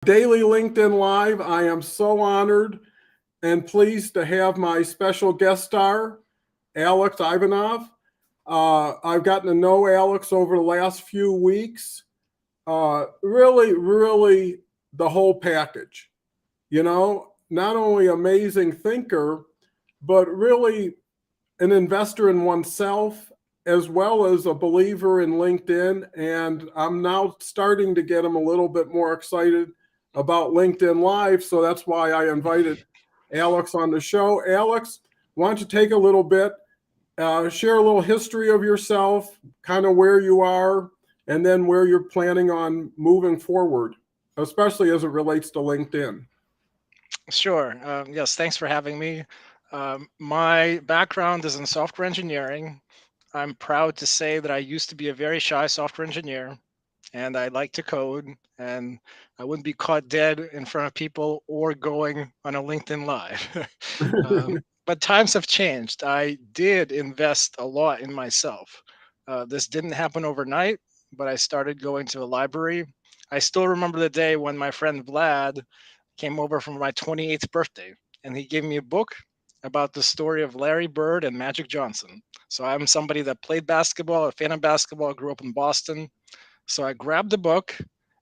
Daily LinkedIn Live. I am so honored and pleased to have my special guest star, Alex Ivanov. I've gotten to know Alex over the last few weeks. Really, the whole package. Not only amazing thinker, but really an investor in oneself, as well as a believer in LinkedIn. And I'm now starting to get him a little bit more excited about LinkedIn Live. So that's why I invited Alex on the show. Alex, why don't you take a little bit, share a little history of yourself, kind of where you are, and then where you're planning on moving forward, especially as it relates to LinkedIn. Sure. Yes, thanks for having me. My background is in software engineering. I'm proud to say that I used to be a very shy software engineer and I like to code, and I wouldn't be caught dead in front of people or going on a LinkedIn Live. But times have changed. I did invest a lot in myself. This didn't happen overnight, but I started going to a library. I still remember the day when my friend Vlad came over for my 28th birthday and he gave me a book about the story of Larry Bird and Magic Johnson. So I'm somebody that played basketball, a fan of basketball, grew up in Boston. So I grabbed the book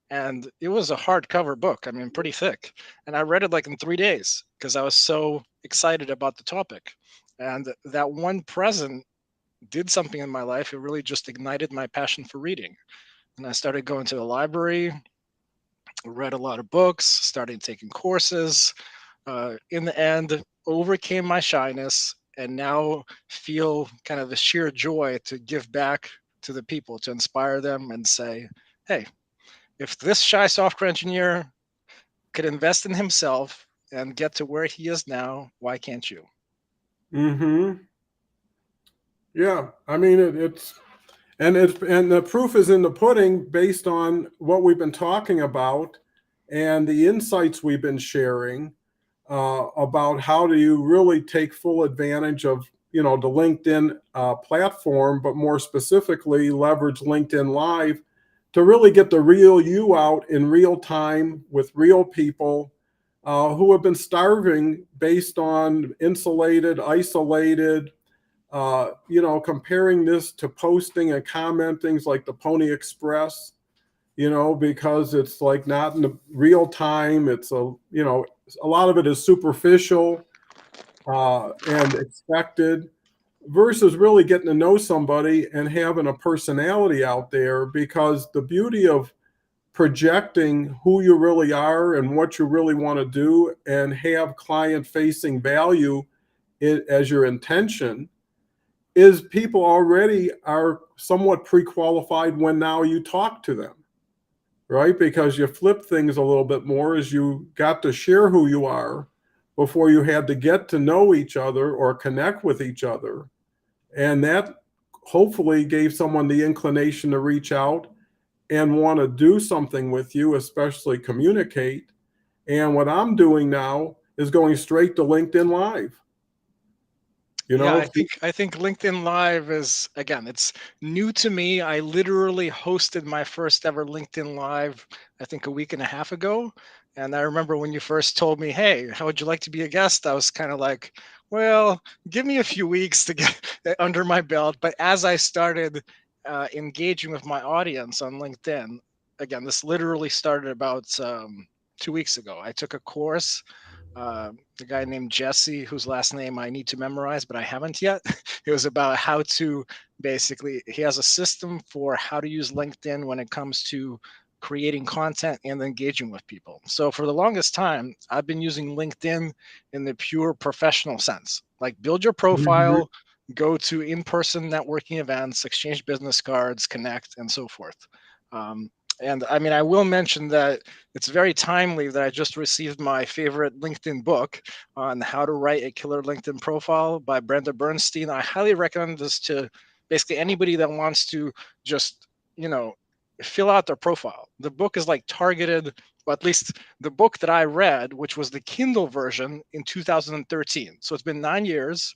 and it was a hardcover book. I mean, pretty thick. And I read it like in 3 days because I was so excited about the topic. And that one present did something in my life. It really just ignited my passion for reading. And I started going to the library, read a lot of books, started taking courses. In the end, overcame my shyness and now feel kind of the sheer joy to give back to the people, to inspire them and say, hey, if this shy software engineer could invest in himself and get to where he is now, why can't you? Mm-hmm. Yeah, I mean and the proof is in the pudding based on what we've been talking about and the insights we've been sharing about how do you really take full advantage of the LinkedIn platform, but more specifically leverage LinkedIn Live to really get the real you out in real time with real people who have been starving based on insulated, isolated, comparing this to posting and commenting like the Pony Express, because it's like not in the real time. It's a lot of it is superficial and expected versus really getting to know somebody and having a personality out there, because the beauty of projecting who you really are and what you really want to do and have client facing value as your intention is people already are somewhat pre-qualified when now you talk to them, right? Because you flip things a little bit more as you got to share who you are before you had to get to know each other or connect with each other. And that hopefully gave someone the inclination to reach out and want to do something with you, especially communicate. And what I'm doing now is going straight to LinkedIn Live. You Yeah, know, I think LinkedIn Live is, again, it's new to me. I literally hosted my first ever LinkedIn Live, I think a week and a half ago. And I remember when you first told me, "Hey, how would you like to be a guest?" I was kind of like, "Well, give me a few weeks to get under my belt." But as I started engaging with my audience on LinkedIn, again, this literally started about 2 weeks ago. I took a course, a guy named Jesse, whose last name I need to memorize, but I haven't yet. It was about how to basically, he has a system for how to use LinkedIn when it comes to creating content and engaging with people. So for the longest time, I've been using LinkedIn in the pure professional sense, like build your Mhm. profile, go to in-person networking events, exchange business cards, connect, and so forth. Um, and I mean, I will mention that it's very timely that I just received my favorite LinkedIn book on how to write a killer LinkedIn profile by Brenda Bernstein. I highly recommend this to basically anybody that wants to just, you know, fill out their profile. The book is like targeted, or at least the book that I read, which was the Kindle version in 2013. So it's been 9 years.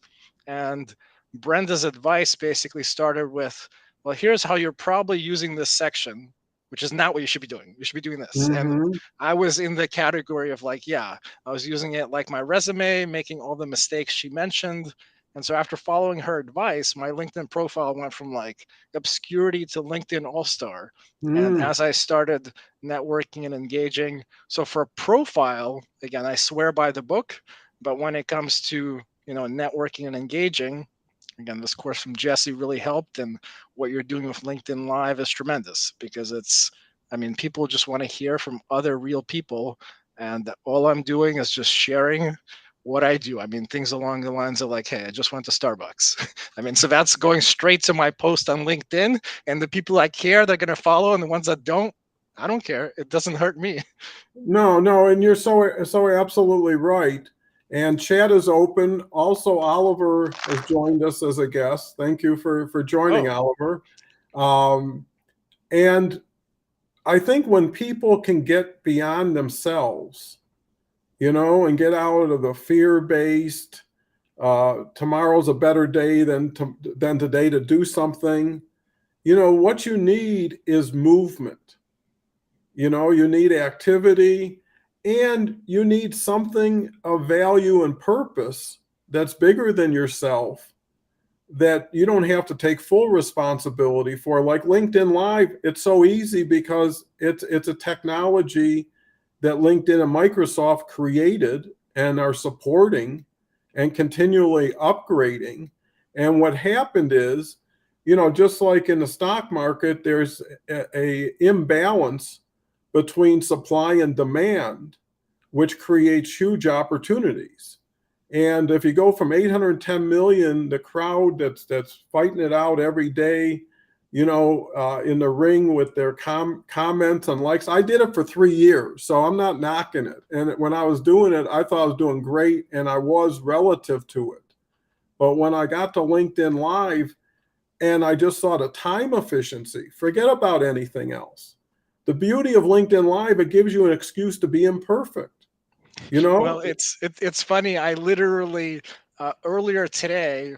And Brenda's advice basically started with, well, here's how you're probably using this section. which is not what you should be doing. You should be doing this. And Hmm. I was in the category of like, yeah, I was using it like my resume, making all the mistakes she mentioned. And so after following her advice, my LinkedIn profile went from like obscurity to LinkedIn All Star. And Mm. as I started networking and engaging, so for a profile, again, I swear by the book, but when it comes to, networking and engaging, again, this course from Jesse really helped. And what you're doing with LinkedIn Live is tremendous because people just want to hear from other real people. And all I'm doing is just sharing what I do. Things along the lines of like, hey, I just went to Starbucks. So that's going straight to my post on LinkedIn. And the people I care, they're going to follow. And the ones that don't, I don't care. It doesn't hurt me. No, no, and you're so absolutely right. And chat is open. Also, Oliver has joined us as a guest. Thank you for joining, Oh, Oliver. Um, and I think when people can get beyond themselves, and get out of the fear-based, tomorrow's a better day than today to do something. What you need is movement. You need activity, and you need something of value and purpose that's bigger than yourself, that you don't have to take full responsibility for. Like LinkedIn Live, it's so easy because it's a technology that LinkedIn and Microsoft created and are supporting and continually upgrading. And what happened is, just like in the stock market, there's a imbalance between supply and demand, which creates huge opportunities. And if you go from 810 million, the crowd that's fighting it out every day, in the ring with their comments and likes. I did it for 3 years, so I'm not knocking it. And when I was doing it, I thought I was doing great, and I was relative to it. But when I got to LinkedIn Live and I just saw the time efficiency, forget about anything else. The beauty of LinkedIn Live, it gives you an excuse to be imperfect. well, it's funny. I literally earlier today,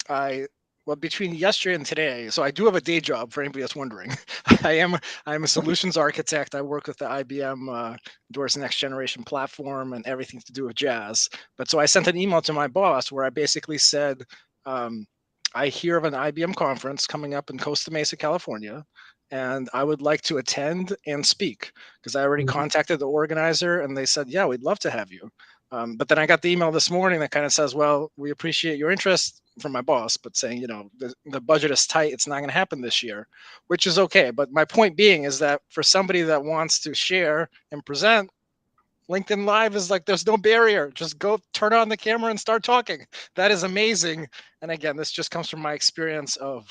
I well between yesterday and today. So I do have a day job for anybody that's wondering. I'm a solutions architect. I work with the IBM Doors Next Generation platform and everything to do with Jazz. But so I sent an email to my boss where I basically said, um, I hear of an IBM conference coming up in Costa Mesa, California, and I would like to attend and speak because I already Mhm. contacted the organizer and they said, yeah, we'd love to have you. But then I got the email this morning that kind of says, well, we appreciate your interest from my boss, but saying, the budget is tight. It's not going to happen this year, which is okay. But my point being is that for somebody that wants to share and present, LinkedIn Live is like, there's no barrier. Just go turn on the camera and start talking. That is amazing. And again, this just comes from my experience of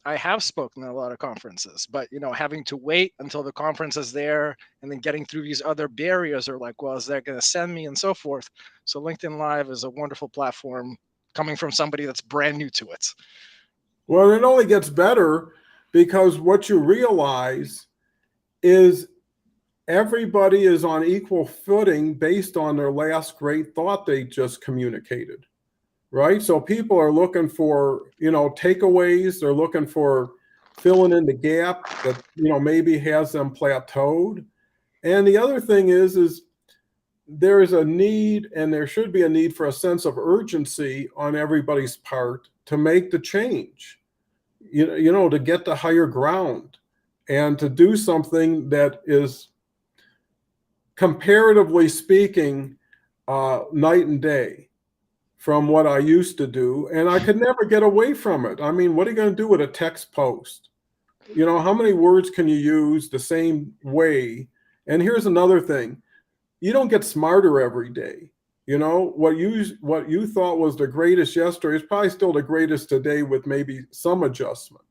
I have spoken at a lot of conferences, but having to wait until the conference is there and then getting through these other barriers are like, well, is that going to send me and so forth? So LinkedIn Live is a wonderful platform coming from somebody that's brand new to it. Well, it only gets better because what you realize is everybody is on equal footing based on their last great thought they just communicated, right? So people are looking for, takeaways. They're looking for filling in the gap that, maybe has them plateaued. And the other thing is there is a need, and there should be a need for a sense of urgency on everybody's part to make the change, to get to higher ground and to do something that is, comparatively speaking, night and day from what I used to do. And I could never get away from it. I mean, what are you going to do with a text post? How many words can you use the same way? And here's another thing. You don't get smarter every day. What you thought was the greatest yesterday is probably still the greatest today with maybe some adjustment.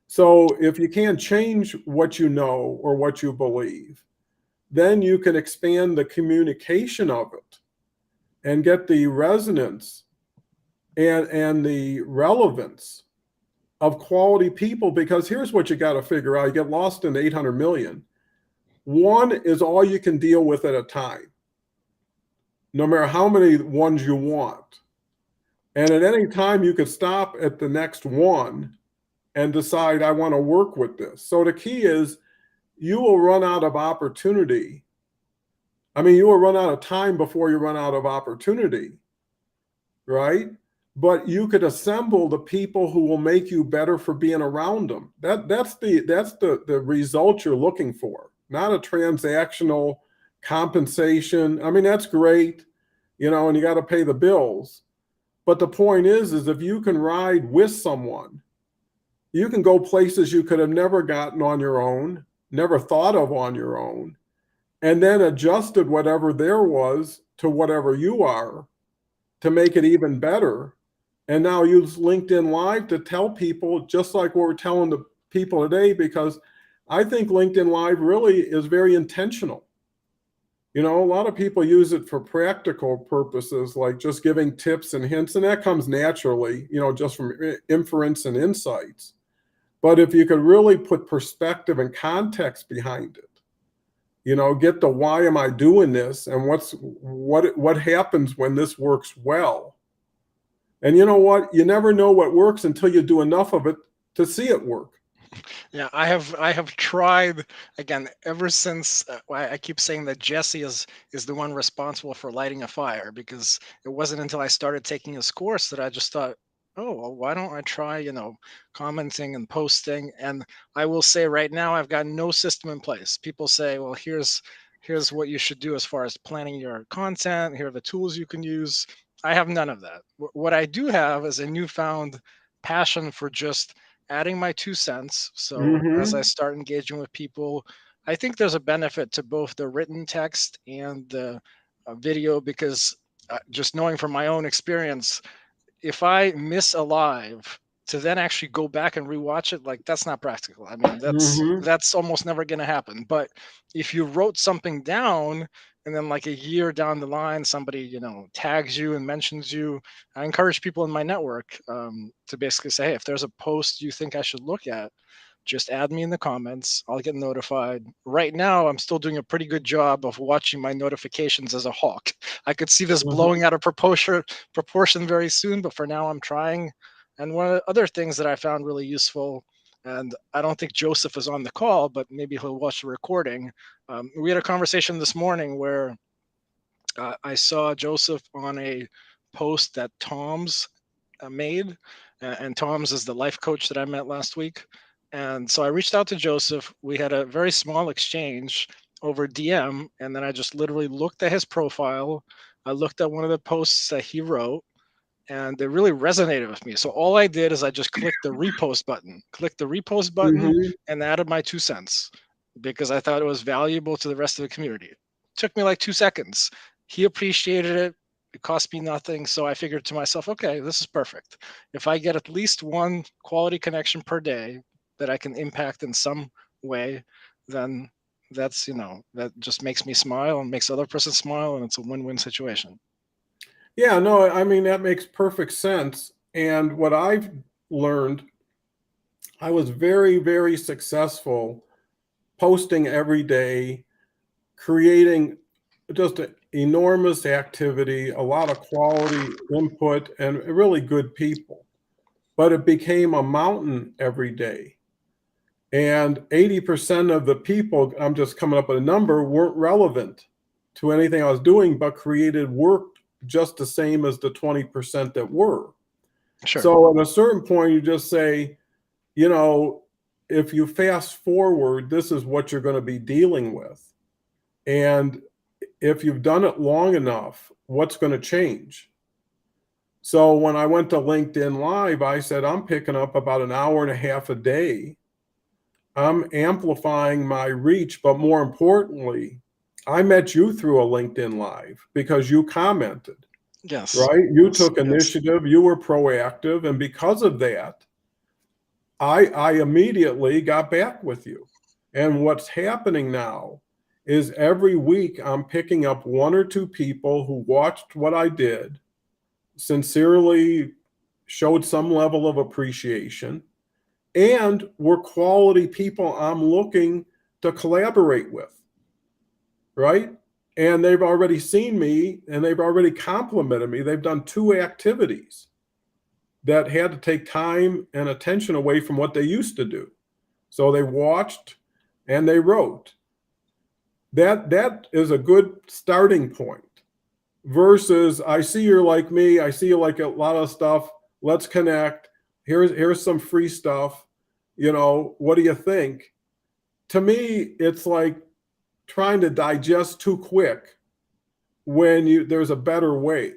So if you can't change what you know or what you believe, then you can expand the communication of it and get the resonance and the relevance of quality people. Because here's what you got to figure out. You get lost in 800 million. One is all you can deal with at a time, no matter how many ones you want. And at any time, you could stop at the next one and decide, I want to work with this. So the key is, you will run out of opportunity. I mean, you will run out of time before you run out of opportunity, right? But you could assemble the people who will make you better for being around them. That's the result you're looking for, not a transactional compensation. I mean, that's great, and you got to pay the bills. But the point is if you can ride with someone, you can go places you could have never gotten on your own, never thought of on your own, and then adjusted whatever there was to whatever you are to make it even better. And now use LinkedIn Live to tell people, just like what we're telling the people today, because I think LinkedIn Live really is very intentional. A lot of people use it for practical purposes, like just giving tips and hints, and that comes naturally, just from inference and insights. But if you could really put perspective and context behind it, get the why am I doing this and what happens when this works well. And you know what? You never know what works until you do enough of it to see it work. Yeah, I have tried again ever since. I keep saying that Jesse is the one responsible for lighting a fire, because it wasn't until I started taking his course that I just thought, oh, well, why don't I try, commenting and posting? And I will say right now, I've got no system in place. People say, well, here's what you should do as far as planning your content. Here are the tools you can use. I have none of that. What I do have is a newfound passion for just adding my 2 cents. So as I Mm-hmm. start engaging with people, I think there's a benefit to both the written text and the video, because just knowing from my own experience, if I miss a live, to then actually go back and rewatch it, like, that's not practical. I mean, that's Mm-hmm. that's almost never going to happen. But if you wrote something down and then like a year down the line somebody tags you and mentions you, I encourage people in my network to basically say, hey, if there's a post you think I should look at, just add me in the comments. I'll get notified. Right now, I'm still doing a pretty good job of watching my notifications as a hawk. I could see this Mm-hmm. blowing out of proportion very soon, but for now, I'm trying. And one of the other things that I found really useful, and I don't think Joseph is on the call, but maybe he'll watch the recording. We had a conversation this morning where I saw Joseph on a post that Tom's made, and Tom's is the life coach that I met last week. And so I reached out to Joseph. We had a very small exchange over DM, and then I just literally looked at his profile. I looked at one of the posts that he wrote, and it really resonated with me. So all I did is I just clicked the repost button, Mm-hmm. and added my 2 cents, because I thought it was valuable to the rest of the community. It took me like 2 seconds. He appreciated it. It cost me nothing. So I figured to myself, okay, this is perfect. If I get at least one quality connection per day that I can impact in some way, then that just makes me smile and makes the other person smile, and it's a win-win situation. Yeah, no, I mean, that makes perfect sense. And what I've learned, I was very, very successful posting every day, creating just an enormous activity, a lot of quality input, and really good people. But it became a mountain every day. And 80% of the people, I'm just coming up with a number, weren't relevant to anything I was doing, but created work just the same as the 20% that were. Sure. So at a certain point, you just say, you know, if you fast forward, this is what you're going to be dealing with. And if you've done it long enough, what's going to change? So when I went to LinkedIn Live, I said, I'm picking up about an hour and a half a day. I'm amplifying my reach, but more importantly, I met you through a LinkedIn Live because you commented, Yes. right? You Yes. took Yes. initiative, you were proactive, and because of that, I immediately got back with you. And what's happening now is every week I'm picking up one or two people who watched what I did, sincerely showed some level of appreciation, and were quality people I'm looking to collaborate with, right? And they've already seen me and they've already complimented me. They've done two activities that had to take time and attention away from what they used to do. So they watched and they wrote. That is a good starting point. Versus, I see you're like me. I see you like a lot of stuff. Let's connect. Here's some free stuff. What do you think? To me, it's like trying to digest too quick when there's a better way.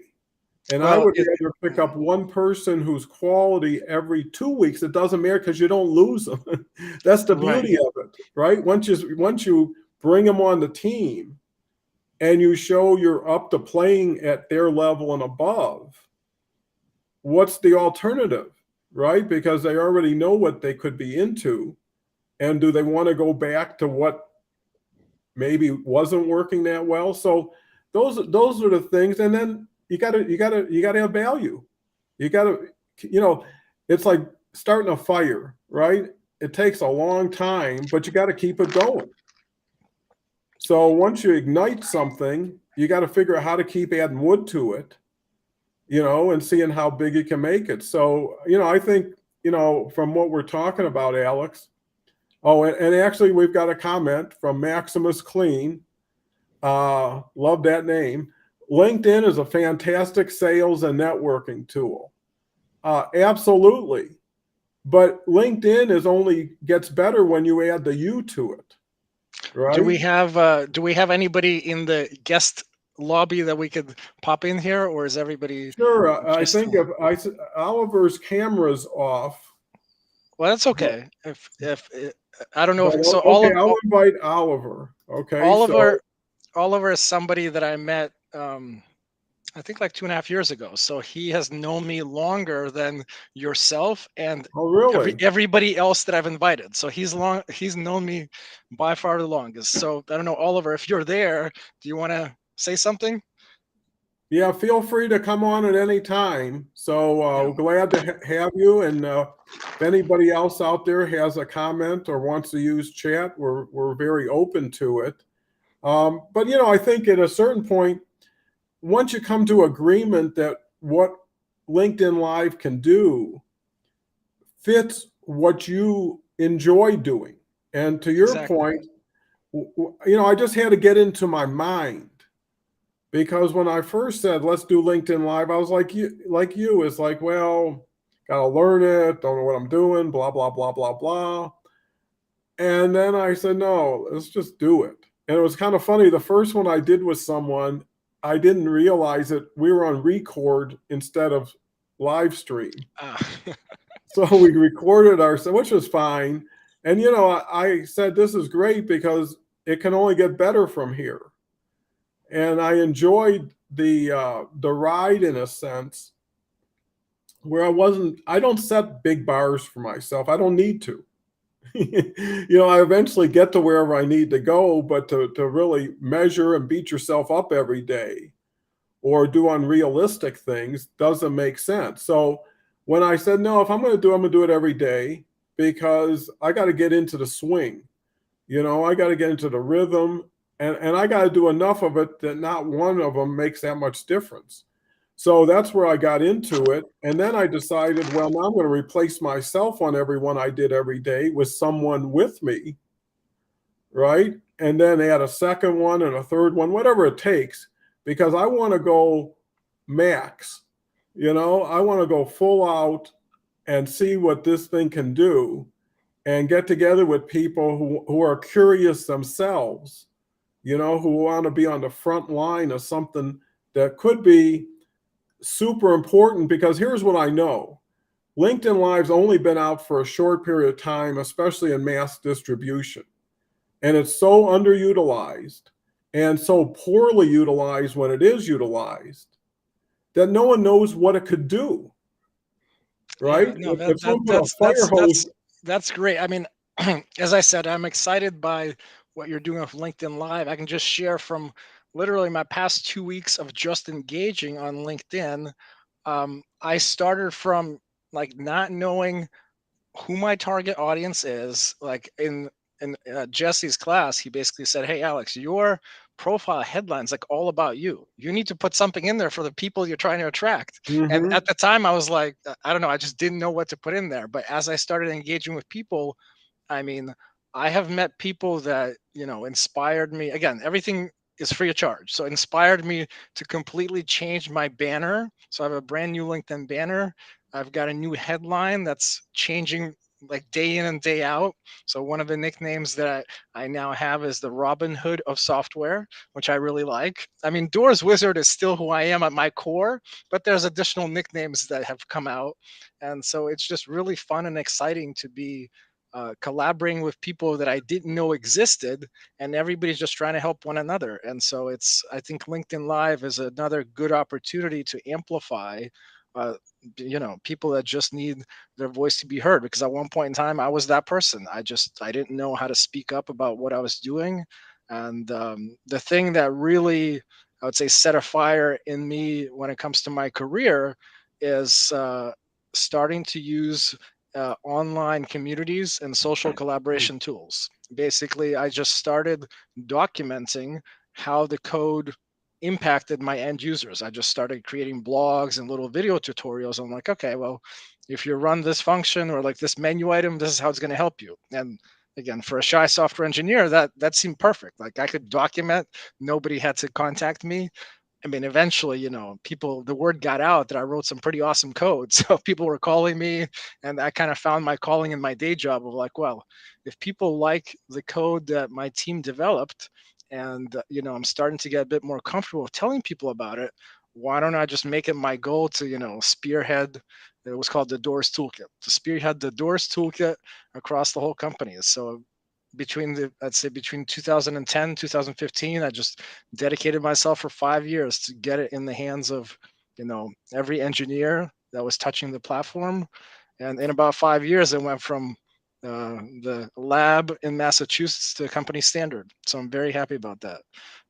And I would rather pick up one person who's quality every 2 weeks. It doesn't matter because you don't lose them. That's the beauty of it, right? Once you bring them on the team and you show you're up to playing at their level and above, what's the alternative, right? Because they already know what they could be into. And do they want to go back to what maybe wasn't working that well? So those are the things. And then you gotta have value. It's like starting a fire, right? It takes a long time, but you got to keep it going. So once you ignite something, you got to figure out how to keep adding wood to it, and seeing how big you can make it. So, I think, from what we're talking about, Alex. Oh, and actually we've got a comment from Maximus Clean. Love that name. LinkedIn is a fantastic sales and networking tool. Absolutely. But LinkedIn only gets better when you add the you to it. Right? Do we have anybody in the guest lobby that we could pop in here, or is everybody? Sure. I think if Oliver's camera's off. Well, that's okay. If I don't know. I'll invite Oliver. Okay. Oliver is somebody that I met, I think like 2.5 years ago. So he has known me longer than yourself and everybody else that I've invited. So he's known me by far the longest. So I don't know, Oliver, if you're there, do you want to say something? Yeah, feel free to come on at any time. So glad to have you. And if anybody else out there has a comment or wants to use chat, we're very open to it. But I think at a certain point, once you come to agreement that what LinkedIn Live can do fits what you enjoy doing. And to your point, I just had to get into my mind. Because when I first said, let's do LinkedIn Live, I was like you, it's like, well, got to learn it, don't know what I'm doing, blah, blah, blah, blah, blah. And then I said, no, let's just do it. And it was kind of funny. The first one I did with someone, I didn't realize that we were on record instead of live stream. So we recorded ourselves, which was fine. And, I said, this is great because it can only get better from here. And I enjoyed the ride in a sense where I don't set big bars for myself. I don't need to. I eventually get to wherever I need to go, but to really measure and beat yourself up every day or do unrealistic things doesn't make sense. So when I said, no, if I'm going to do it every day because I got to get into the swing, I got to get into the rhythm and I got to do enough of it that not one of them makes that much difference. So that's where I got into it. And then I decided, well, now I'm going to replace myself on every one I did every day with someone with me, right? And then add a second one and a third one, whatever it takes, because I want to go max. I want to go full out and see what this thing can do and get together with people who are curious themselves, who want to be on the front line of something that could be super important. Because here's what I know. LinkedIn Live's only been out for a short period of time, especially in mass distribution. And it's so underutilized and so poorly utilized when it is utilized that no one knows what it could do. Right? No, that's great. I mean, as I said, I'm excited by what you're doing with LinkedIn Live. I can just share from literally my past 2 weeks of just engaging on LinkedIn. I started from like not knowing who my target audience is. Like in Jesse's class, he basically said, "Hey, Alex, your profile headline's like all about you. You need to put something in there for the people you're trying to attract." Mm-hmm. And at the time, I was like, I don't know, I just didn't know what to put in there. But as I started engaging with people, I mean, I have met people that, inspired me. Again, everything is free of charge. So inspired me to completely change my banner. So I have a brand new LinkedIn banner. I've got a new headline that's changing like day in and day out. So one of the nicknames that I now have is the Robin Hood of software, which I really like. I mean, Doors Wizard is still who I am at my core, but there's additional nicknames that have come out. And so it's just really fun and exciting to be collaborating with people that I didn't know existed, and everybody's just trying to help one another. And so I think LinkedIn Live is another good opportunity to amplify, uh, people that just need their voice to be heard. Because at one point in time, I was that person. I didn't know how to speak up about what I was doing, and the thing that really, I would say, set a fire in me when it comes to my career is starting to use online communities and social collaboration tools. Basically, I just started documenting how the code impacted my end users. I just started creating blogs and little video tutorials. I'm like, okay, well, if you run this function or like this menu item, this is how it's going to help you. And again, for a shy software engineer, that seemed perfect. Like I could document, nobody had to contact me. I mean, eventually, the word got out that I wrote some pretty awesome code. So people were calling me, and I kind of found my calling in my day job of like, well, if people like the code that my team developed, and I'm starting to get a bit more comfortable with telling people about it, why don't I just make it my goal to, spearhead? It was called the Doors Toolkit, to spearhead the Doors Toolkit across the whole company. So I'd say between 2010 2015, I just dedicated myself for 5 years to get it in the hands of every engineer that was touching the platform. And in about 5 years, it went from the lab in Massachusetts to company standard. So I'm very happy about that.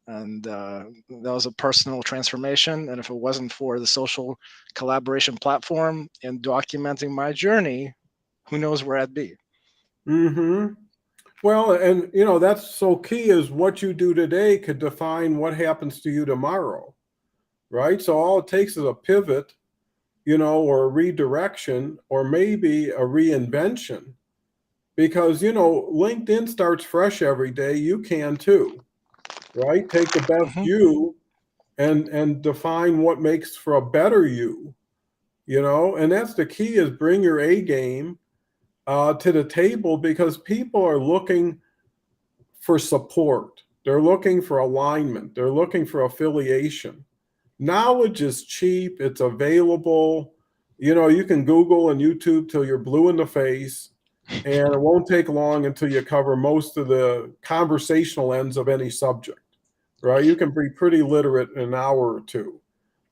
And that was a personal transformation. And if it wasn't for the social collaboration platform and documenting my journey, who knows where I'd be. Mm-hmm. Well, and that's so key, is what you do today could define what happens to you tomorrow, right? So all it takes is a pivot, or a redirection, or maybe a reinvention, because LinkedIn starts fresh every day. You can too, right? Take the best Mhm. you and define what makes for a better you, and that's the key, is bring your A game to the table, because people are looking for support. They're looking for alignment. They're looking for affiliation. Knowledge is cheap. It's available. You can Google and YouTube till you're blue in the face, and it won't take long until you cover most of the conversational ends of any subject, right? You can be pretty literate in an hour or two.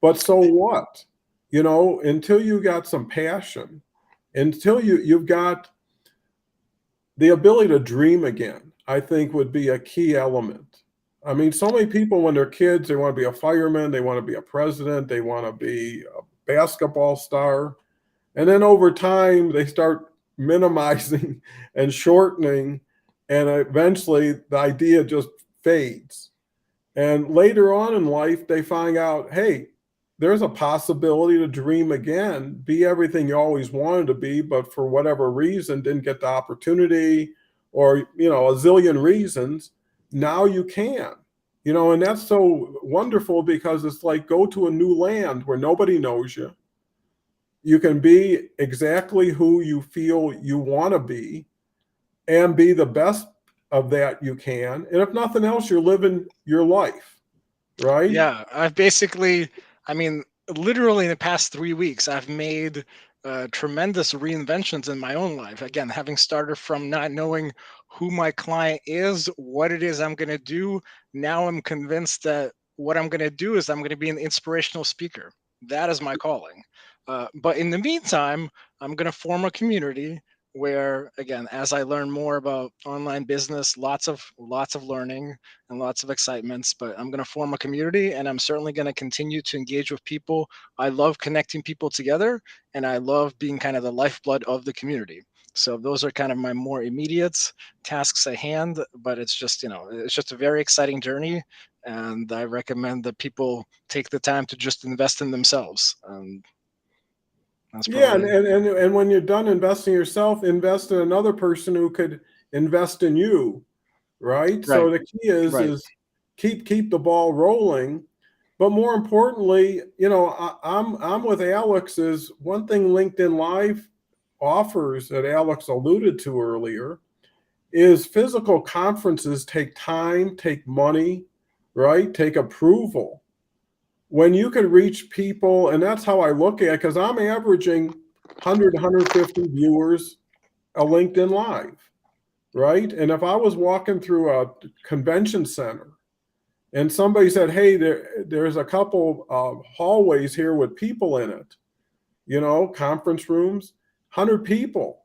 But so what? Until you got some passion, until you've got the ability to dream again, I think would be a key element. I mean, so many people, when they're kids, they want to be a fireman, they want to be a president, they want to be a basketball star. And then over time, they start minimizing and shortening, and eventually the idea just fades. And later on in life, they find out, hey, there's a possibility to dream again, be everything you always wanted to be, but for whatever reason didn't get the opportunity, or, a zillion reasons. Now you can, and that's so wonderful, because it's like go to a new land where nobody knows you. You can be exactly who you feel you want to be, and be the best of that you can. And if nothing else, you're living your life, right? Yeah, I mean, literally in the past 3 weeks, I've made tremendous reinventions in my own life. Again, having started from not knowing who my client is, what it is I'm going to do. Now I'm convinced that what I'm going to do is I'm going to be an inspirational speaker. That is my calling. But in the meantime, I'm going to form a community where, again, as I learn more about online business, lots of learning and lots of excitements, but I'm going to form a community, and I'm certainly going to continue to engage with people. I love connecting people together, and I love being kind of the lifeblood of the community. So those are kind of my more immediate tasks at hand, but it's just a very exciting journey, and I recommend that people take the time to just invest in themselves. That's Yeah, and, probably and and and when you're done investing yourself, invest in another person who could invest in you, right? Right. So the key is Right. keep the ball rolling. But more importantly, I'm with Alex. Is one thing LinkedIn Live offers that Alex alluded to earlier is physical conferences take time, take money, right? Take approval. When you can reach people, and that's how I look at it, because I'm averaging 100, 150 viewers a LinkedIn Live, right? And if I was walking through a convention center and somebody said, hey, there's a couple of hallways here with people in it, conference rooms, 100 people.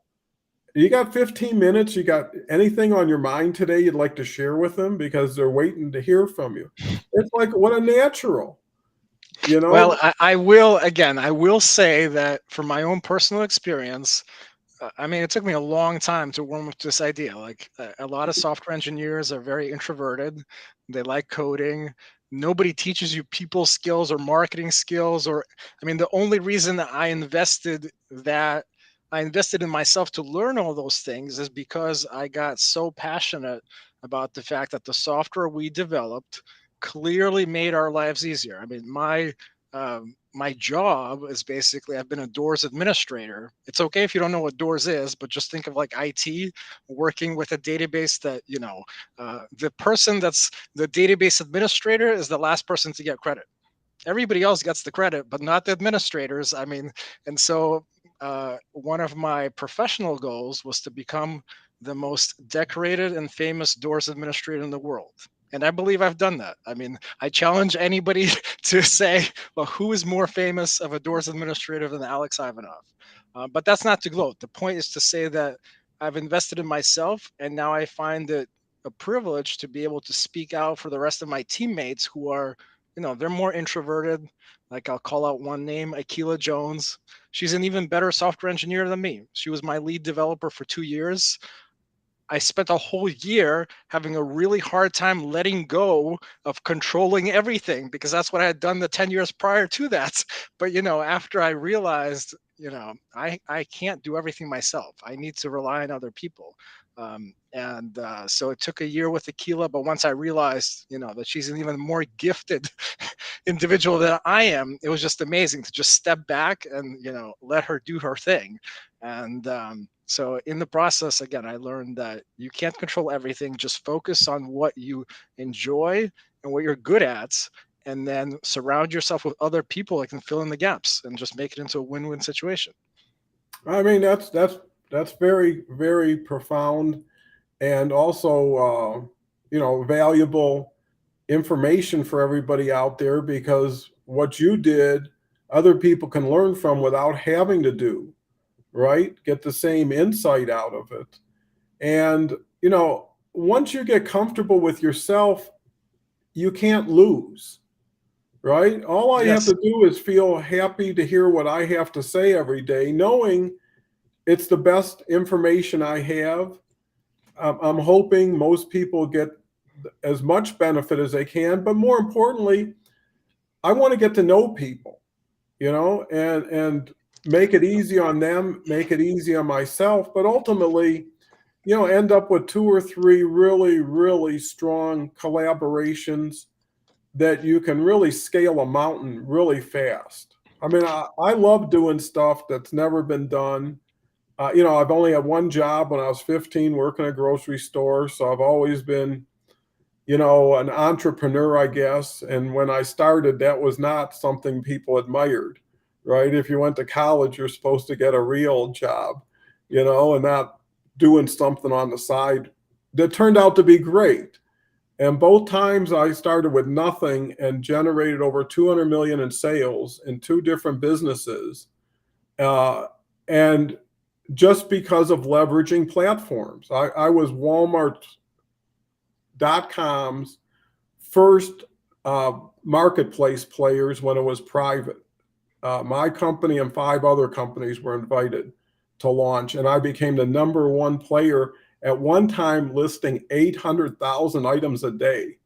You got 15 minutes, you got anything on your mind today you'd like to share with them because they're waiting to hear from you. It's like, what a natural, Well, I will say that from my own personal experience, I mean, it took me a long time to warm up to this idea. Like a lot of software engineers are very introverted. They like coding. Nobody teaches you people skills or marketing skills. Or, I mean, the only reason that I invested in myself to learn all those things is because I got so passionate about the fact that the software we developed clearly made our lives easier. I mean, my job is basically I've been a doors administrator. It's okay if you don't know what doors is, but just think of like IT working with a database that, the person that's the database administrator is the last person to get credit. Everybody else gets the credit, but not the administrators. I mean, and so one of my professional goals was to become the most decorated and famous doors administrator in the world. And I believe I've done that. I mean, I challenge anybody to say, well, who is more famous of a doors administrator than Alex Ivanov? But that's not to gloat. The point is to say that I've invested in myself, and now I find it a privilege to be able to speak out for the rest of my teammates who are, they're more introverted. Like I'll call out one name, Akila Jones. She's an even better software engineer than me. She was my lead developer for 2 years. I spent a whole year having a really hard time letting go of controlling everything because that's what I had done the 10 years prior to that. But, after I realized, I can't do everything myself. I need to rely on other people. And so it took a year with Akila, but once I realized, that she's an even more gifted individual than I am, it was just amazing to just step back and, let her do her thing. And so in the process, again, I learned that you can't control everything. Just focus on what you enjoy and what you're good at, and then surround yourself with other people that can fill in the gaps and just make it into a win-win situation. I mean, that's very, very profound and also, valuable information for everybody out there because what you did, other people can learn from without having to do, right? Get the same insight out of it. And, once you get comfortable with yourself, you can't lose, right? All I have Yes. to do is feel happy to hear what I have to say every day, knowing it's the best information I have. I'm hoping most people get as much benefit as they can, but more importantly, I want to get to know people, and make it easy on them, make it easy on myself, but ultimately, end up with 2 or 3 really, really strong collaborations that you can really scale a mountain really fast. I mean, I love doing stuff that's never been done. I've only had one job when I was 15 working at a grocery store. So I've always been, an entrepreneur, I guess. And when I started, that was not something people admired, right? If you went to college, you're supposed to get a real job, and not doing something on the side that turned out to be great. And both times I started with nothing and generated over 200 million in sales in 2 different businesses. And just because of leveraging platforms. I was Walmart.com's first marketplace players when it was private. My company and 5 other companies were invited to launch, and I became the #1 player at one time, listing 800,000 items a day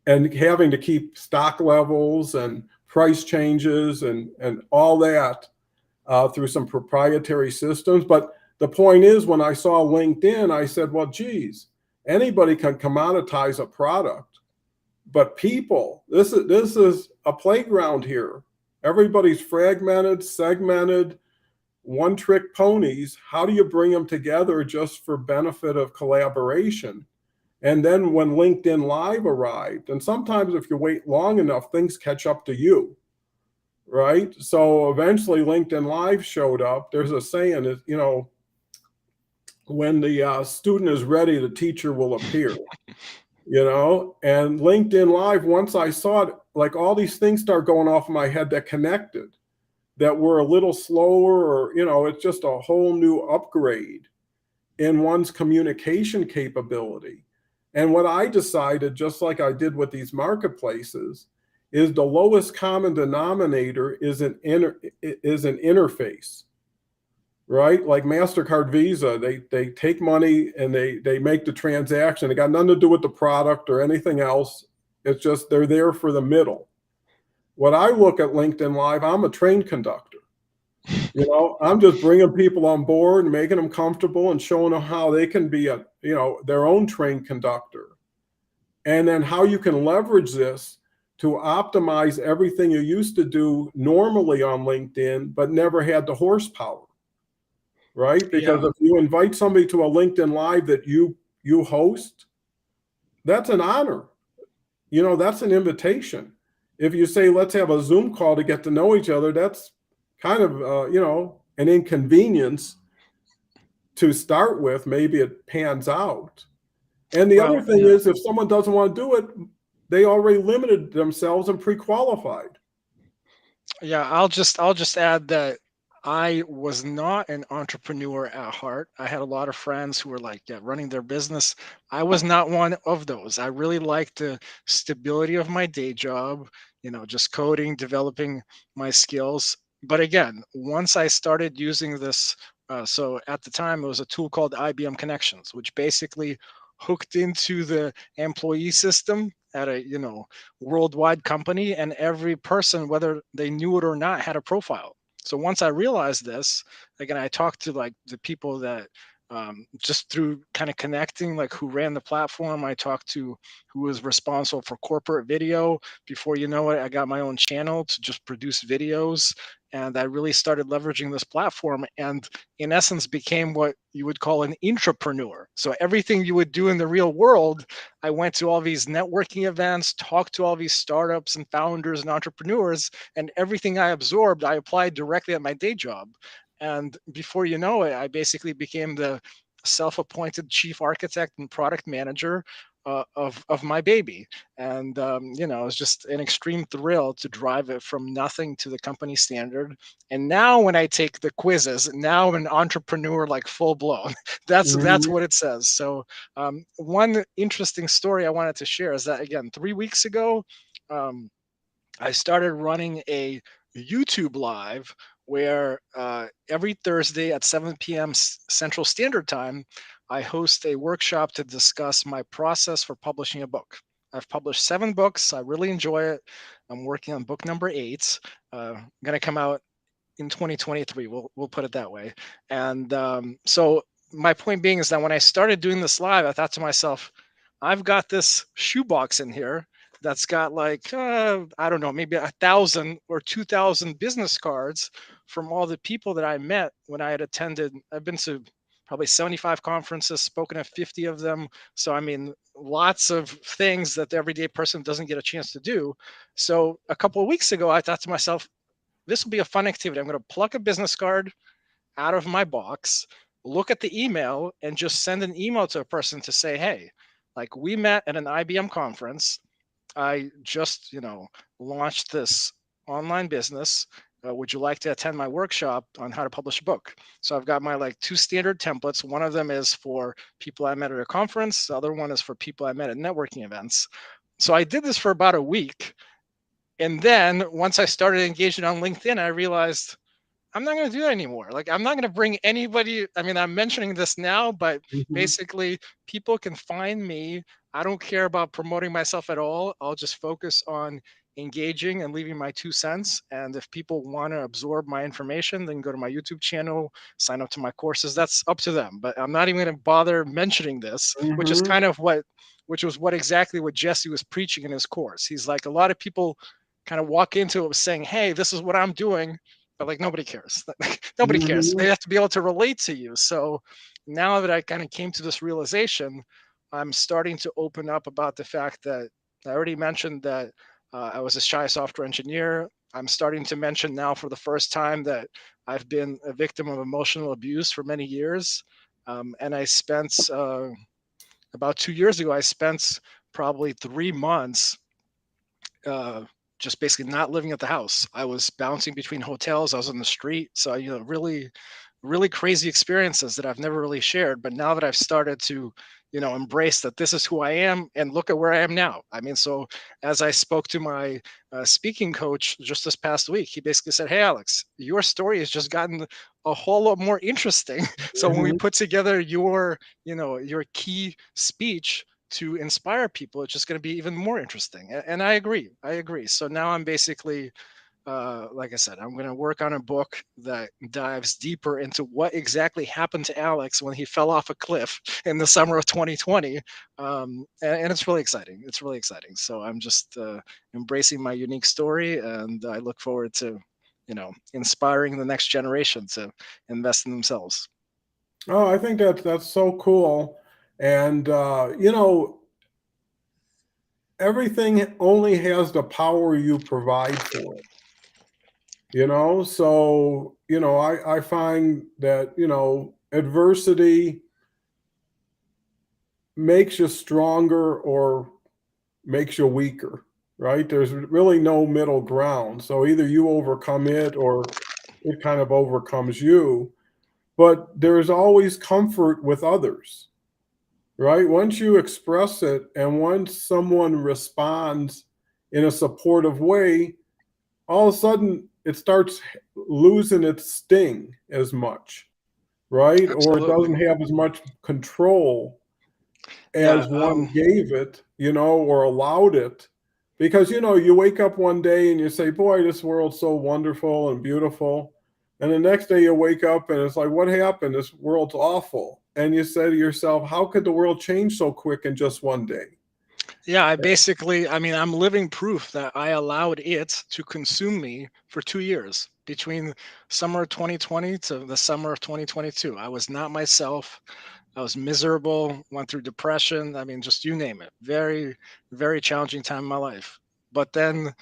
and having to keep stock levels and price changes and all that through some proprietary systems. But the point is, when I saw LinkedIn, I said, well, geez, anybody can commoditize a product, but people, this is a playground here. Everybody's fragmented, segmented, one-trick ponies. How do you bring them together just for benefit of collaboration? And then when LinkedIn Live arrived, and sometimes if you wait long enough, things catch up to you, right? So eventually LinkedIn Live showed up. There's a saying, you know, when the student is ready, the teacher will appear, you know? And LinkedIn Live, once I saw it, like all these things start going off in my head that connected, that were a little slower, or, you know, it's just a whole new upgrade in one's communication capability. And what I decided, just like I did with these marketplaces, is the lowest common denominator is an interface, right? Like MasterCard, Visa, they take money and they make the transaction. It got nothing to do with the product or anything else. It's just they're there for the middle. What I look at LinkedIn Live, I'm a train conductor. You know, I'm just bringing people on board and making them comfortable and showing them how they can be a, you know, their own train conductor. And then how you can leverage this to optimize everything you used to do normally on LinkedIn, but never had the horsepower, right? Because Yeah. if you invite somebody to a LinkedIn Live that you host, that's an honor. You know, that's an invitation. If you say, let's have a Zoom call to get to know each other, that's kind of, you know, an inconvenience to start with. Maybe it pans out. And the other Well, thing yeah. is, if someone doesn't want to do it, they already limited themselves and pre-qualified. Yeah, I'll just add that I was not an entrepreneur at heart. I had a lot of friends who were like, yeah, running their business. I was not one of those. I really liked the stability of my day job, just coding, developing my skills. But again, once I started using this, so at the time it was a tool called IBM Connections, which basically hooked into the employee system at a worldwide company, and every person, whether they knew it or not, had a profile. So once I realized this, again, I talked to like the people that, just through kind of connecting, like who ran the platform. I talked to who was responsible for corporate video. Before you know it, I got my own channel to just produce videos, and I really started leveraging this platform, and in essence became what you would call an intrapreneur. So everything you would do in the real world, I went to all these networking events, talked to all these startups and founders and entrepreneurs, and everything I absorbed, I applied directly at my day job. And before you know it, I basically became the self-appointed chief architect and product manager of my baby. And it was just an extreme thrill to drive it from nothing to the company standard. And now when I take the quizzes, now I'm an entrepreneur, like full blown. That's Mhm. what it says. So one interesting story I wanted to share is that, again, 3 weeks ago, um, I started running a YouTube live where every Thursday at 7 p.m. Central Standard Time, I host a workshop to discuss my process for publishing a book. I've published 7 books. I really enjoy it. I'm working on book number 8. Going to come out in 2023. We'll put it that way. And so my point being is that when I started doing this live, I thought to myself, I've got this shoebox in here that's got like I don't know, maybe 1,000 or 2,000 business cards from all the people that I met when I had attended. I've been to probably 75 conferences, spoken at 50 of them. So I mean, lots of things that the everyday person doesn't get a chance to do. So a couple of weeks ago, I thought to myself, this will be a fun activity. I'm going to pluck a business card out of my box, look at the email, and just send an email to a person to say, hey, like, we met at an IBM conference. I just, launched this online business. Would you like to attend my workshop on how to publish a book? So I've got my like 2 standard templates. One of them is for people I met at a conference. The other one is for people I met at networking events. So I did this for about a week. And then once I started engaging on LinkedIn, I realized I'm not going to do that anymore. Like, I'm not going to bring anybody. I mean, I'm mentioning this now, but Mhm. basically, people can find me. I don't care about promoting myself at all. I'll just focus on engaging and leaving my 2 cents. And if people want to absorb my information, then go to my YouTube channel, sign up to my courses. That's up to them. But I'm not even going to bother mentioning this, which is Hmm. kind of which was what exactly what Jesse was preaching in his course. He's like, a lot of people kind of walk into it saying, hey, this is what I'm doing. But like, nobody cares. Nobody cares. Hmm. They have to be able to relate to you. So now that I kind of came to this realization, I'm starting to open up about the fact that I already mentioned that I was a shy software engineer. I'm starting to mention now for the first time that I've been a victim of emotional abuse for many years. And I spent about 2 years ago, I spent probably 3 months uh, just basically not living at the house. I was bouncing between hotels. I was on the street. So, really, really crazy experiences that I've never really shared. But now that I've started to, embrace that this is who I am and look at where I am now. I mean, so as I spoke to my speaking coach just this past week, he basically said, hey, Alex, your story has just gotten a whole lot more interesting. So when we Hmm. put together your key speech to inspire people, it's just going to be even more interesting. And I agree. I agree. So now I'm basically, like I said, I'm going to work on a book that dives deeper into what exactly happened to Alex when he fell off a cliff in the summer of 2020. And it's really exciting. It's really exciting. So I'm just embracing my unique story, and I look forward to, inspiring the next generation to invest in themselves. Oh, I think that's so cool. And everything only has the power you provide for it. So I find that adversity makes you stronger or makes you weaker, right? There's really no middle ground. So either you overcome it or it kind of overcomes you. But there's always comfort with others, right? Once you express it and once someone responds in a supportive way, all of a sudden it starts losing its sting as much, right? Or it Absolutely. doesn't have as much control Yeah. as one gave it, or allowed it. Because, you wake up one day and you say, boy, this world's so wonderful and beautiful. And the next day you wake up and it's like, what happened? This world's awful. And you say to yourself, how could the world change so quick in just one day? Yeah, I mean, I'm living proof that I allowed it to consume me for 2 years between summer of 2020 to the summer of 2022. I was not myself. I was miserable, went through depression. I mean, just you name it. Very, very challenging time in my life. But then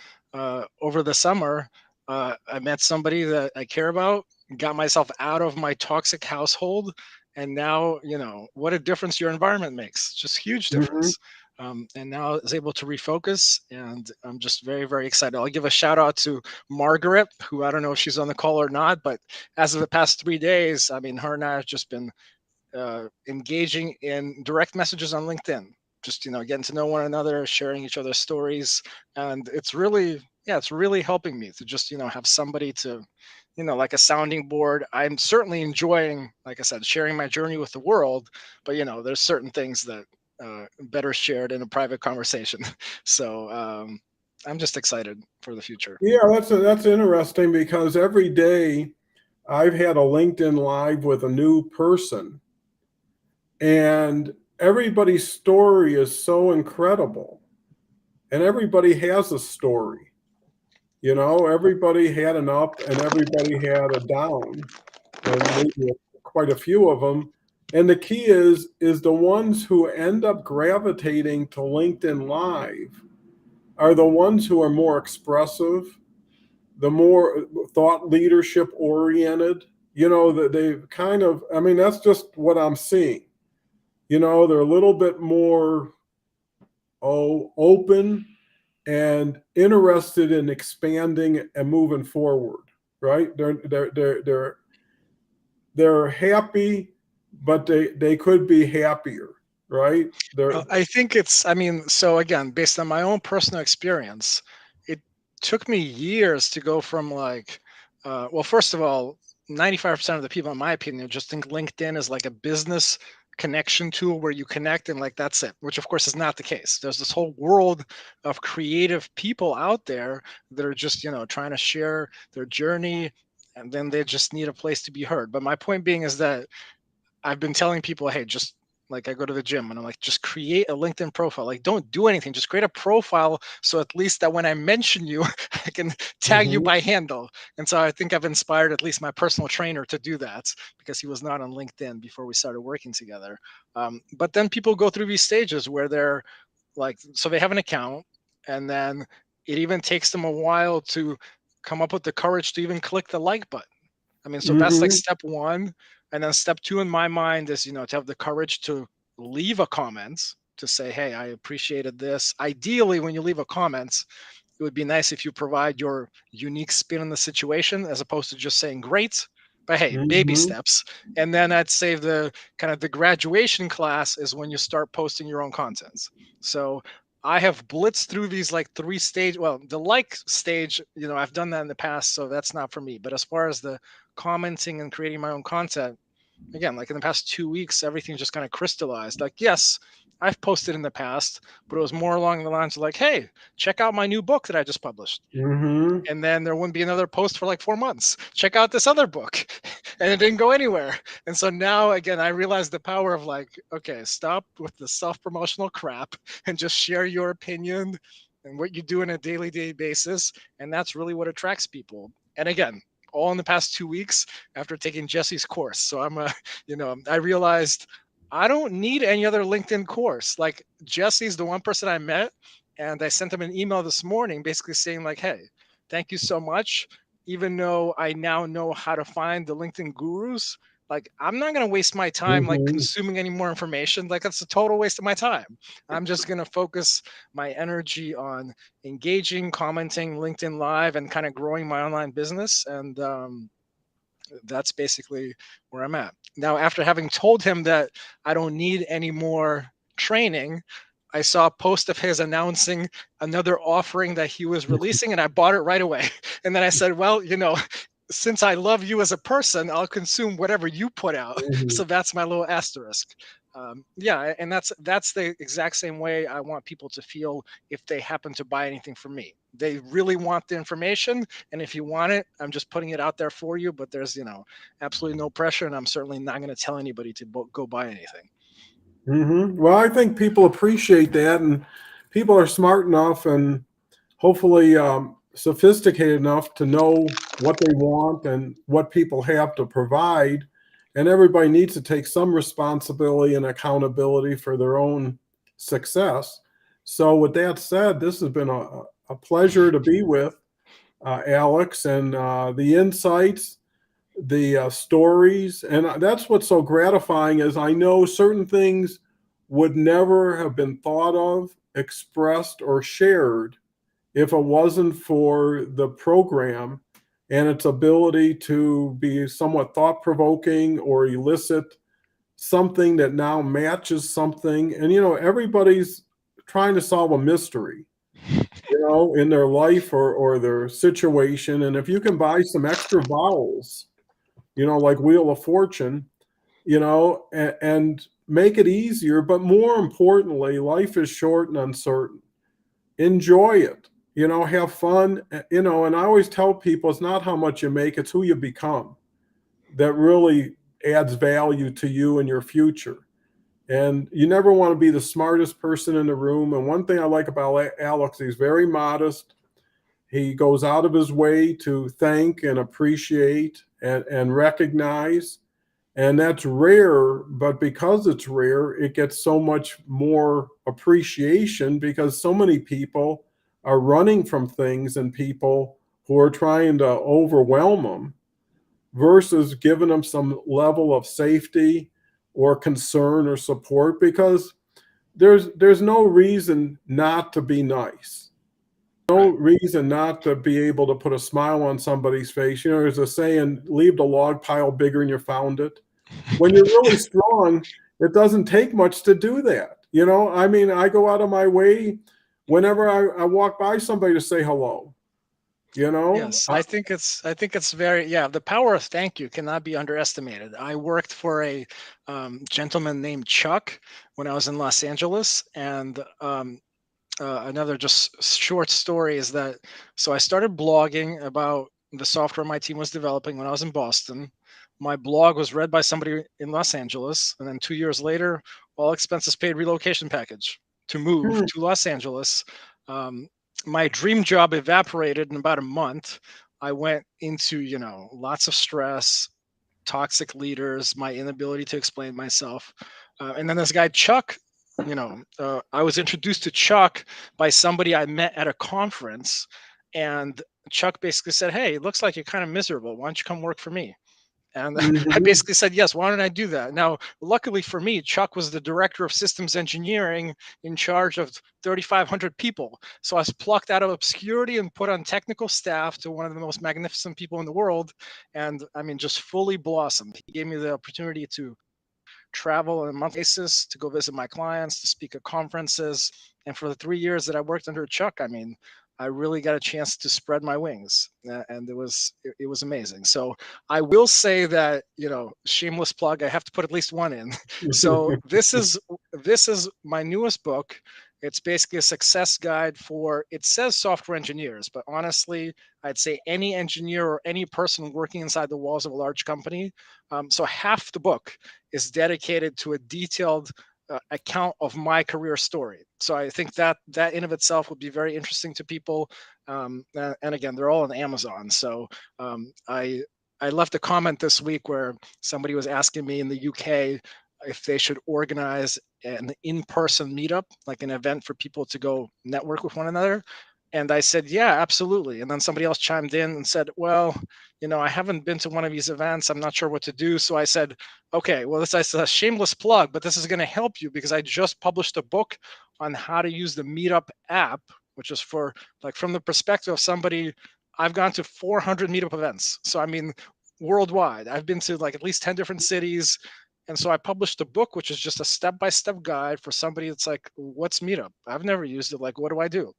over the summer, I met somebody that I care about, got myself out of my toxic household. And now, what a difference your environment makes. Just huge Hmm. difference. And now is able to refocus, and I'm just very, very excited. I'll give a shout out to Margaret, who I don't know if she's on the call or not, but as of the past 3 days, I mean, her and I have just been engaging in direct messages on LinkedIn, just getting to know one another, sharing each other's stories, and it's really, yeah, it's really helping me to just have somebody to, like a sounding board. I'm certainly enjoying, like I said, sharing my journey with the world, but there's certain things that better shared in a private conversation. So I'm just excited for the future. Yeah, that's interesting because every day I've had a LinkedIn Live with a new person, and everybody's story is so incredible, and everybody has a story. Everybody had an up and everybody had a down, and maybe quite a few of them. And the key is the ones who end up gravitating to LinkedIn Live are the ones who are more expressive, the more thought leadership oriented. That they kind of, I mean, that's just what I'm seeing. They're a little bit more open and interested in expanding and moving forward, right? They're happy, but they could be happier, right? They're I think I mean, so again, based on my own personal experience, it took me years to go from like, well, first of all, 95% of the people, in my opinion, just think LinkedIn is like a business connection tool where you connect and like that's it, which of course is not the case. There's this whole world of creative people out there that are just, trying to share their journey, and then they just need a place to be heard. But my point being is that I've been telling people, hey, just like I go to the gym and I'm like, just create a LinkedIn profile. Like, don't do anything. Just create a profile. So at least that when I mention you, I can tag you Mhm. by handle. And so I think I've inspired at least my personal trainer to do that because he was not on LinkedIn before we started working together. But then people go through these stages where they're like, so they have an account, and then it even takes them a while to come up with the courage to even click the like button. I mean, so that's like Mhm. step one. And then step two in my mind is, to have the courage to leave a comment to say, hey, I appreciated this. Ideally, when you leave a comment, it would be nice if you provide your unique spin on the situation as opposed to just saying great. But hey, baby Mhm. steps. And then I'd say the kind of the graduation class is when you start posting your own contents. So I have blitzed through these like three stage. Well, the like stage, I've done that in the past, so that's not for me. But as far as the commenting and creating my own content, again, like in the past 2 weeks, everything just kind of crystallized. Like, yes, I've posted in the past, but it was more along the lines of like, hey, check out my new book that I just published. Mhm. And then there wouldn't be another post for like 4 months. Check out this other book. And it didn't go anywhere. And so now, again, I realized the power of like, okay, stop with the self promotional crap and just share your opinion and what you do on a day basis. And that's really what attracts people. And again, all in the past 2 weeks after taking Jesse's course. So I realized I don't need any other LinkedIn course. Like Jesse's the one person I met, and I sent him an email this morning basically saying like, hey, thank you so much. Even though I now know how to find the LinkedIn gurus, like I'm not gonna waste my time like Mhm. consuming any more information. Like that's a total waste of my time. I'm just gonna focus my energy on engaging, commenting, LinkedIn Live, and kind of growing my online business. And that's basically where I'm at now. After having told him that I don't need any more training, I saw a post of his announcing another offering that he was releasing, and I bought it right away. And then I said, well, since I love you as a person, I'll consume whatever you put out. Mhm. So that's my little asterisk. Yeah, and that's the exact same way I want people to feel if they happen to buy anything from me. They really want the information, and if you want it, I'm just putting it out there for you. But there's absolutely no pressure, and I'm certainly not going to tell anybody to go buy anything. Mhm. Well, I think people appreciate that, and people are smart enough and hopefully sophisticated enough to know what they want and what people have to provide. And everybody needs to take some responsibility and accountability for their own success. So, with that said, this has been a pleasure to be with Alex, and the insights, the stories, and that's what's so gratifying is I know certain things would never have been thought of, expressed, or shared if it wasn't for the program and its ability to be somewhat thought provoking or elicit something that now matches something. And, everybody's trying to solve a mystery, in their life or their situation. And if you can buy some extra vowels, like Wheel of Fortune, and make it easier. But more importantly, life is short and uncertain. Enjoy it, have fun, and I always tell people it's not how much you make, it's who you become that really adds value to you and your future. And you never want to be the smartest person in the room. And one thing I like about Alex, he's very modest. He goes out of his way to thank and appreciate and recognize. And that's rare, but because it's rare, it gets so much more appreciation because so many people are running from things and people who are trying to overwhelm them versus giving them some level of safety or concern or support because there's no reason not to be nice. No Right. reason not to be able to put a smile on somebody's face. There's a saying, leave the log pile bigger than you found it. When you're really strong, it doesn't take much to do that. I mean, I go out of my way whenever I walk by somebody to say hello. you know? Yes, I think it's very, yeah, the power of thank you cannot be underestimated. I worked for a gentleman named Chuck when I was in Los Angeles, and another just short story is that, so I started blogging about the software my team was developing when I was in Boston. My blog was read by somebody in Los Angeles, and then 2 years later, all expenses paid relocation package to move Hmm. to Los Angeles. Um, my dream job evaporated in about a month. I went into, lots of stress, toxic leaders, my inability to explain myself. And then this guy, Chuck, I was introduced to Chuck by somebody I met at a conference. And Chuck basically said, "Hey, it looks like you're kind of miserable. Why don't you come work for me?" And I Mhm. basically said, "Yes, why don't I do that?" Now, luckily for me, Chuck was the director of systems engineering in charge of 3,500 people. So I was plucked out of obscurity and put on technical staff to one of the most magnificent people in the world. And I mean, just fully blossomed. He gave me the opportunity to travel on a monthly basis, to go visit my clients, to speak at conferences. And for the 3 years that I worked under Chuck, I mean, I really got a chance to spread my wings, and it was amazing. So I will say that, shameless plug, I have to put at least one in. So this is my newest book. It's basically a success guide for, it says software engineers, but honestly, I'd say any engineer or any person working inside the walls of a large company. So half the book is dedicated to a detailed account of my career story. So I think that in of itself would be very interesting to people. And again, they're all on Amazon. So I left a comment this week where somebody was asking me in the UK if they should organize an in-person meetup, like an event for people to go network with one another. And I said, yeah, absolutely. And then somebody else chimed in and said, well, I haven't been to one of these events. I'm not sure what to do. So I said, okay, well, this is a shameless plug, but this is going to help you because I just published a book on how to use the Meetup app, which is for, like, from the perspective of somebody. I've gone to 400 Meetup events. So, I mean, worldwide, I've been to like at least 10 different cities. And so I published a book, which is just a step by step guide for somebody that's like, what's Meetup? I've never used it. Like, what do I do?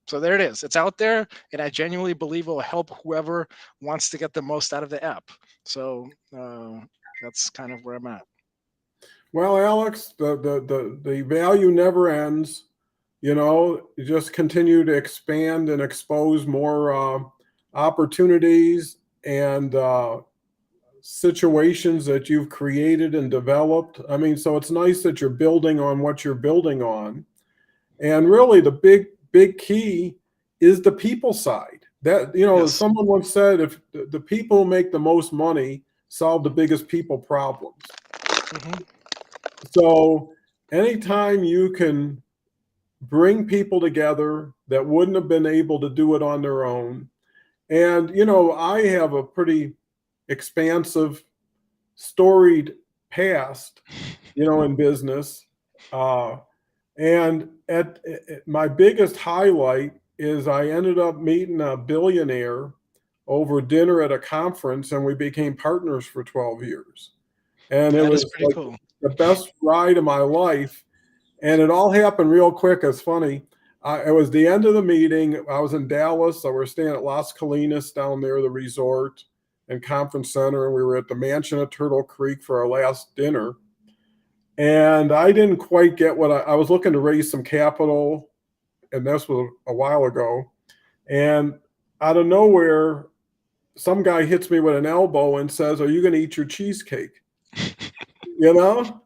So there it is. It's out there, and I genuinely believe it will help whoever wants to get the most out of the app. So that's kind of where I'm at. Well, Alex, the value never ends. You just continue to expand and expose more opportunities and situations that you've created and developed. I mean, so it's nice that you're building on what you're building on. And really, the big key is the people side. That, Yes. someone once said, if the people who make the most money solve the biggest people problems. Hmm. So anytime you can bring people together that wouldn't have been able to do it on their own. And, I have a pretty expansive, storied past, in business. Uh, and my biggest highlight is I ended up meeting a billionaire over dinner at a conference, and we became partners for 12 years. And it That is was pretty like cool. the best ride of my life. And it all happened real quick. It's funny. It was the end of the meeting. I was in Dallas. So we're staying at Las Colinas down there, the resort and conference center. And we were at the mansion at Turtle Creek for our last dinner. And I didn't quite get what I was looking to raise some capital. And this was a while ago. And out of nowhere, some guy hits me with an elbow and says, "Are you going to eat your cheesecake?" You know?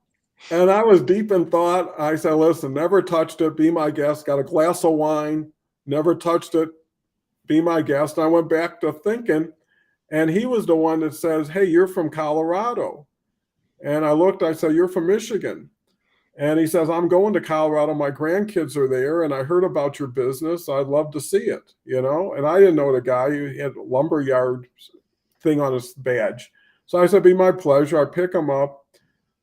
And I was deep in thought. I said, "Listen, never touched it. Be my guest. Got a glass of wine. Never touched it. Be my guest." And I went back to thinking, and he was the one that says, "Hey, you're from Colorado." And I looked, I said, "You're from Michigan." And he says, "I'm going to Colorado. My grandkids are there, and I heard about your business. I'd love to see it. And I didn't know the guy. He had a lumberyard thing on his badge. So I said, "Be my pleasure." I pick him up.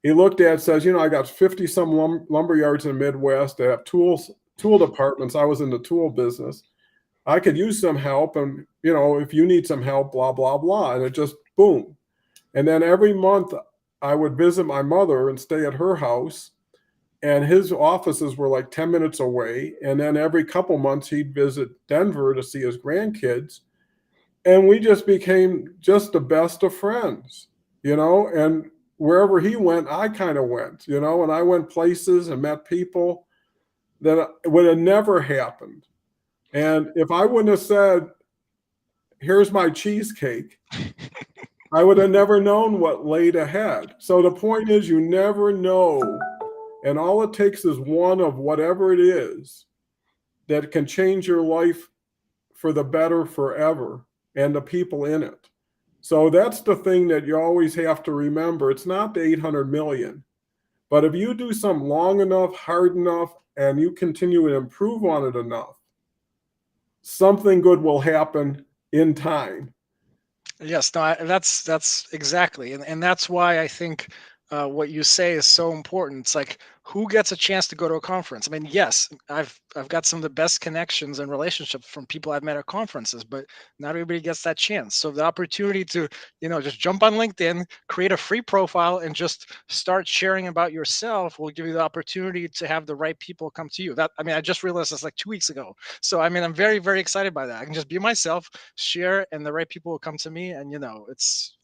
He looked at it, says, "I got 50 some lumber yards in the Midwest. They have tool departments. I was in the tool business. I could use some help. And, if you need some help, blah, blah, blah." And it just boom. And then every month I would visit my mother and stay at her house. And his offices were like 10 minutes away. And then every couple months he'd visit Denver to see his grandkids. and we just became just the best of friends, and wherever he went, I kind of went, and I went places and met people that would have never happened. And if I wouldn't have said, here's my cheesecake, I would have never known what laid ahead. So the point is, you never know. And all it takes is one of whatever it is that can change your life for the better forever and the people in it. So that's the thing that you always have to remember. It's not the 800 million, but if you do something long enough, hard enough, and you continue to improve on it enough, something good will happen in time. Yes, no, that's exactly, and that's why I think what you say is so important. It's like, who gets a chance to go to a conference? I mean, yes, I've got some of the best connections and relationships from people I've met at conferences, but not everybody gets that chance. So the opportunity to, just jump on LinkedIn, create a free profile, and just start sharing about yourself will give you the opportunity to have the right people come to you. That, I mean, I just realized this like 2 weeks ago. So I mean, I'm very, very excited by that. I can just be myself, share, and the right people will come to me. And it's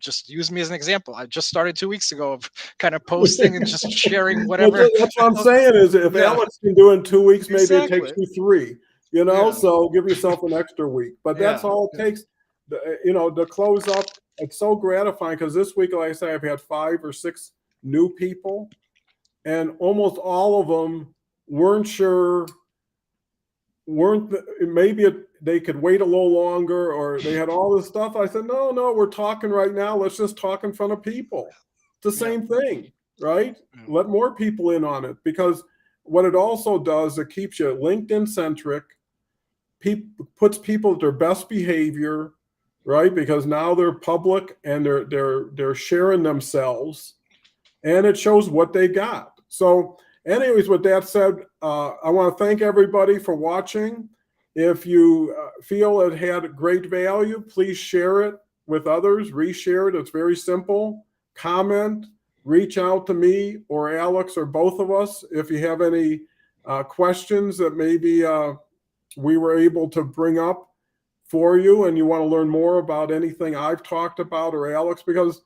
just use me as an example. I just started 2 weeks ago of kind of posting and just sharing Well, whatever. that's what I'm saying is if Yeah, Alex can do it in 2 weeks, maybe it takes exactly. you 3, Yeah, so give yourself an extra week. But that's yeah, all it yeah. takes, to close up. It's so gratifying because this week, like I say, I've had 5 or 6 new people, and almost all of them weren't sure, maybe they could wait a little longer, or they had all this stuff. I said, no, we're talking right now. Let's just talk in front of people. It's the Yeah, same thing, right? yeah. Let more people in on it, because what it also does, it keeps you LinkedIn centric, puts people at their best behavior, right? Because now they're public and they're sharing themselves, and it shows what they got. So, anyways, with that said, I want to thank everybody for watching. If you feel it had great value, please share it with others, reshare it. It's very simple. Comment, reach out to me or Alex or both of us if you have any questions that maybe we were able to bring up for you, and you want to learn more about anything I've talked about or Alex, because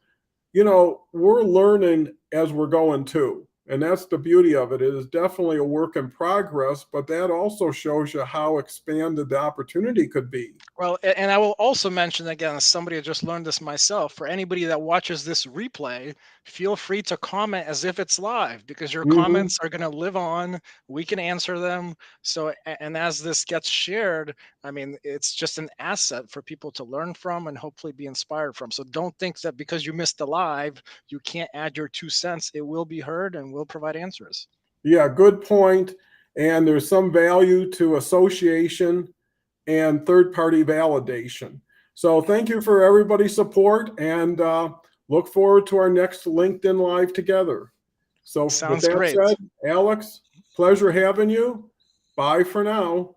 we're learning as we're going too. And that's the beauty of it. It is definitely a work in progress, but that also shows you how expanded the opportunity could be. Well, and I will also mention again, as somebody who just learned this myself, for anybody that watches this replay, feel free to comment as if it's live, because your Hmm. comments are going to live on. We can answer them. So, and as this gets shared, I mean, it's just an asset for people to learn from and hopefully be inspired from. So don't think that because you missed the live, you can't add your 2 cents. It will be heard and we'll provide answers. Yeah, good point. And there's some value to association and third party validation. So thank you for everybody's support, and look forward to our next LinkedIn Live together. So with Sounds that great. said, Alex, pleasure having you. Bye for now.